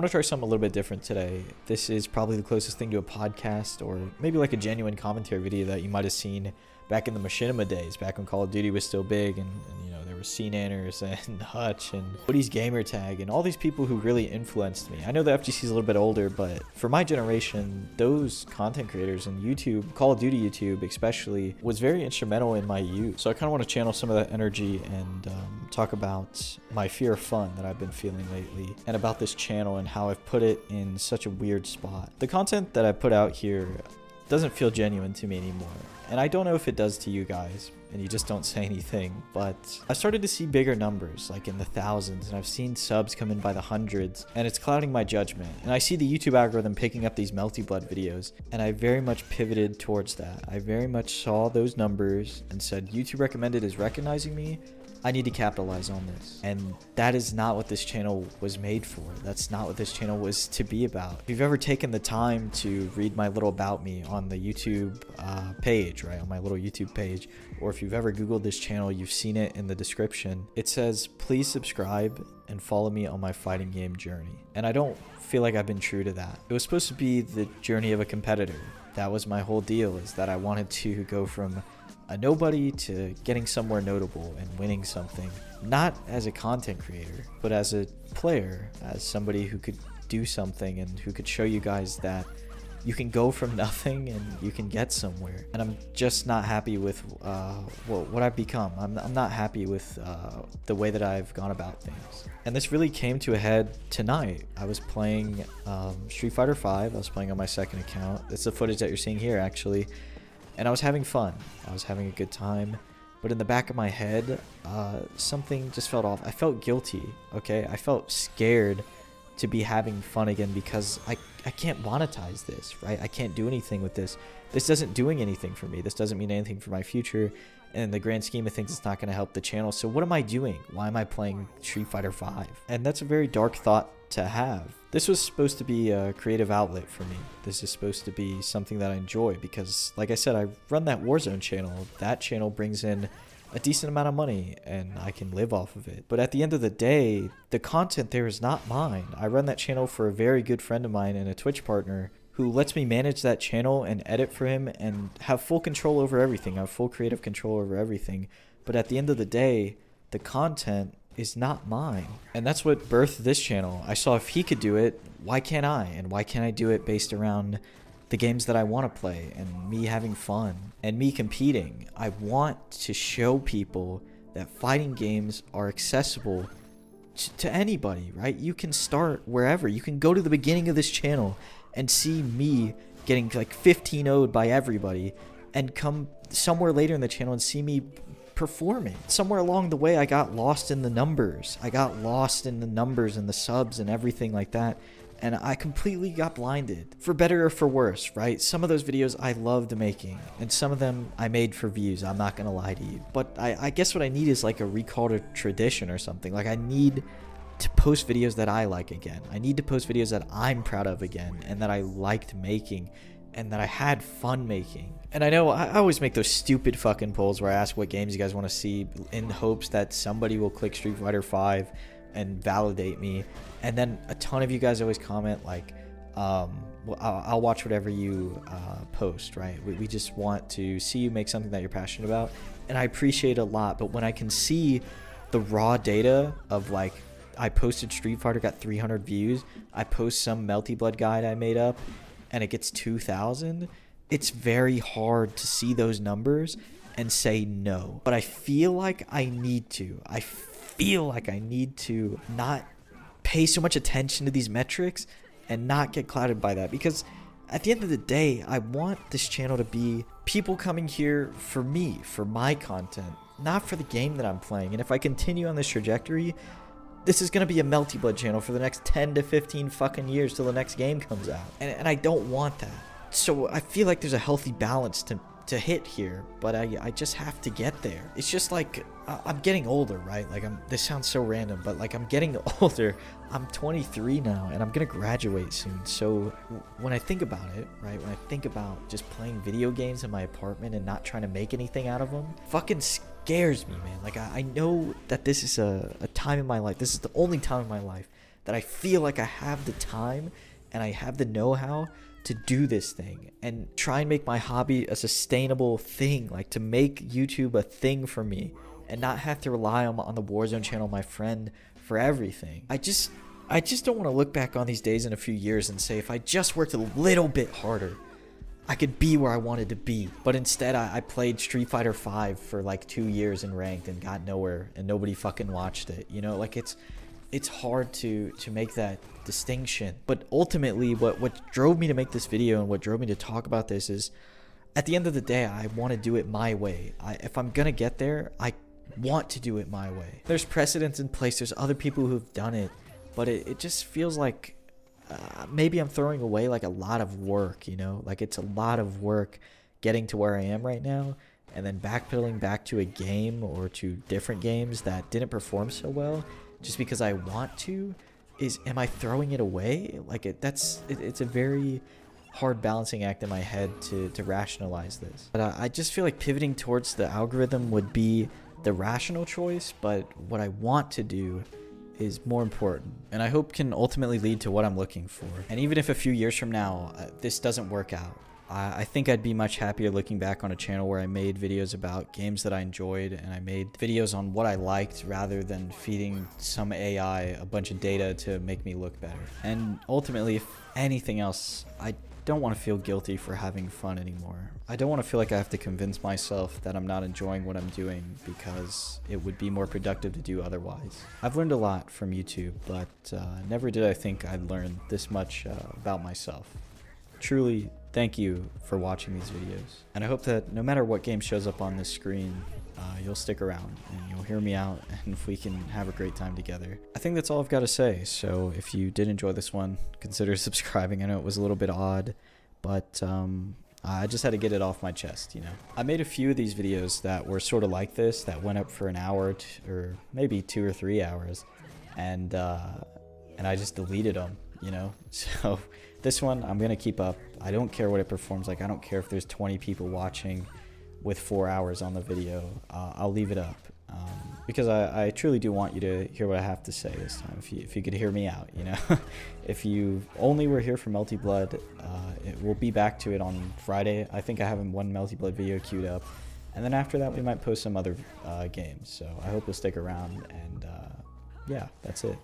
want to try something a little bit different today. This is probably the closest thing to a podcast, or maybe like a genuine commentary video that you might have seen back in the Machinima days, back when Call of Duty was still big, and you know, there was CNanners and Hutch and Woody's Gamertag and all these people who really influenced me. I know the FGC is a little bit older, but for my generation, those content creators and YouTube, Call of Duty YouTube especially, was very instrumental in my youth. So I kind of want to channel some of that energy and talk about my fear of fun that I've been feeling lately, and about this channel and how I've put it in such a weird spot. The content that I put out here doesn't feel genuine to me anymore, and I don't know if it does to you guys, and you just don't say anything, but I started to see bigger numbers, like in the thousands, and I've seen subs come in by the hundreds, and it's clouding my judgment. And I see the YouTube algorithm picking up these Melty Blood videos, and I very much pivoted towards that. I very much saw those numbers and said, YouTube recommended is recognizing me, I need to capitalize on this. And that is not what this channel was made for. That's not what this channel was to be about. If you've ever taken the time to read my little about me on the YouTube page, right, on my little YouTube page, or if you've ever Googled this channel, you've seen it in the description. It says, please subscribe and follow me on my fighting game journey. And I don't feel like I've been true to that. It was supposed to be the journey of a competitor. That was my whole deal, is that I wanted to go from a nobody to getting somewhere notable and winning something, not as a content creator, but as a player, as somebody who could do something and who could show you guys that you can go from nothing and you can get somewhere. And I'm just not happy with what I've become. I'm not happy with the way that I've gone about things. And this really came to a head tonight. I was playing Street Fighter V. I was playing on my second account. It's the footage that you're seeing here, actually. And I was having fun. I was having a good time. But in the back of my head, something just felt off. I felt guilty, okay? I felt scared to be having fun again because I can't monetize this, right? I can't do anything with this. This isn't doing anything for me. This doesn't mean anything for my future. And in the grand scheme of things, it's not going to help the channel. So what am I doing? Why am I playing Street Fighter V? And that's a very dark thought to have. This was supposed to be a creative outlet for me. This is supposed to be something that I enjoy because, like I said, I run that Warzone channel. That channel brings in a decent amount of money and I can live off of it. But at the end of the day, the content there is not mine. I run that channel for a very good friend of mine and a Twitch partner who lets me manage that channel and edit for him and have full control over everything. I have full creative control over everything. But at the end of the day, the content is not mine. And that's what birthed this channel. I saw if he could do it, why can't I? And why can't I do it based around the games that I want to play and me having fun and me competing? I want to show people that fighting games are accessible to anybody, right? You can start wherever. You can go to the beginning of this channel and see me getting like 15-0'd by everybody, and come somewhere later in the channel and see me performing. Somewhere along the way, I got lost in the numbers. I got lost in the numbers and the subs and everything like that. And I completely got blinded, for better or for worse, right? Some of those videos I loved making, and some of them I made for views. I'm not gonna lie to you. But I guess what I need is like a recall to tradition or something. Like I need to post videos that I like again. I need to post videos that I'm proud of again, and that I liked making, and that I had fun making. And I know I always make those stupid fucking polls where I ask what games you guys want to see in hopes that somebody will click Street Fighter V and validate me. And then a ton of you guys always comment like, well, I'll watch whatever you post, right? We just want to see you make something that you're passionate about. And I appreciate it a lot. But when I can see the raw data of like, I posted Street Fighter, got 300 views. I post some Melty Blood guide I made up and it gets 2,000. It's very hard to see those numbers and say no. But I feel like I need to. I feel like I need to not pay so much attention to these metrics and not get clouded by that. Because at the end of the day, I want this channel to be people coming here for me, for my content, not for the game that I'm playing. And if I continue on this trajectory, this is going to be a Melty Blood channel for the next 10 to 15 fucking years till the next game comes out. And I don't want that. So I feel like there's a healthy balance to hit here, but I just have to get there. It's just like I'm getting older, right? Like this sounds so random, but like I'm getting older. I'm 23 now and I'm gonna graduate soon. So when I think about it, right, when I think about just playing video games in my apartment and not trying to make anything out of them, fucking scares me, man. Like I know that this is a time in my life, this is the only time in my life that I feel like I have the time and I have the know-how to do this thing and try and make my hobby a sustainable thing, like to make YouTube a thing for me and not have to rely on the Warzone channel, my friend, for everything. I just don't want to look back on these days in a few years and say, if I just worked a little bit harder, I could be where I wanted to be. But instead, I played Street Fighter V for like 2 years in ranked and got nowhere, and nobody fucking watched it. You know, like it's hard to make that distinction. But ultimately, what drove me to make this video and what drove me to talk about this is, at the end of the day, I want to do it my way. If I'm gonna get there, I want to do it my way. There's precedents in place, there's other people who've done it, but it just feels like maybe I'm throwing away like a lot of work, you know? Like it's a lot of work getting to where I am right now, and then backpedaling back to a game or to different games that didn't perform so well just because I want to. Am I throwing it away? Like it's a very hard balancing act in my head to rationalize this. But I just feel like pivoting towards the algorithm would be the rational choice, but what I want to do is more important, and I hope can ultimately lead to what I'm looking for. And even if a few years from now this doesn't work out, I think I'd be much happier looking back on a channel where I made videos about games that I enjoyed and I made videos on what I liked rather than feeding some AI a bunch of data to make me look better. And ultimately, if anything else, I don't want to feel guilty for having fun anymore. I don't want to feel like I have to convince myself that I'm not enjoying what I'm doing because it would be more productive to do otherwise. I've learned a lot from YouTube, but never did I think I'd learn this much about myself. Truly, thank you for watching these videos. And I hope that no matter what game shows up on this screen, you'll stick around and you'll hear me out and we can have a great time together. I think that's all I've got to say. So if you did enjoy this one, consider subscribing. I know it was a little bit odd, but I just had to get it off my chest, you know. I made a few of these videos that were sort of like this, that went up for an hour or maybe 2 or 3 hours, and I just deleted them, you know. So this one I'm gonna keep up. I don't care what it performs like. I don't care if there's 20 people watching with 4 hours on the video. I'll leave it up because I truly do want you to hear what I have to say this time. If you could hear me out, you know. If you only were here for Melty Blood, we'll be back to it on Friday. I think I have one Melty Blood video queued up, and then after that we might post some other games. So I hope you'll stick around, and yeah, that's it.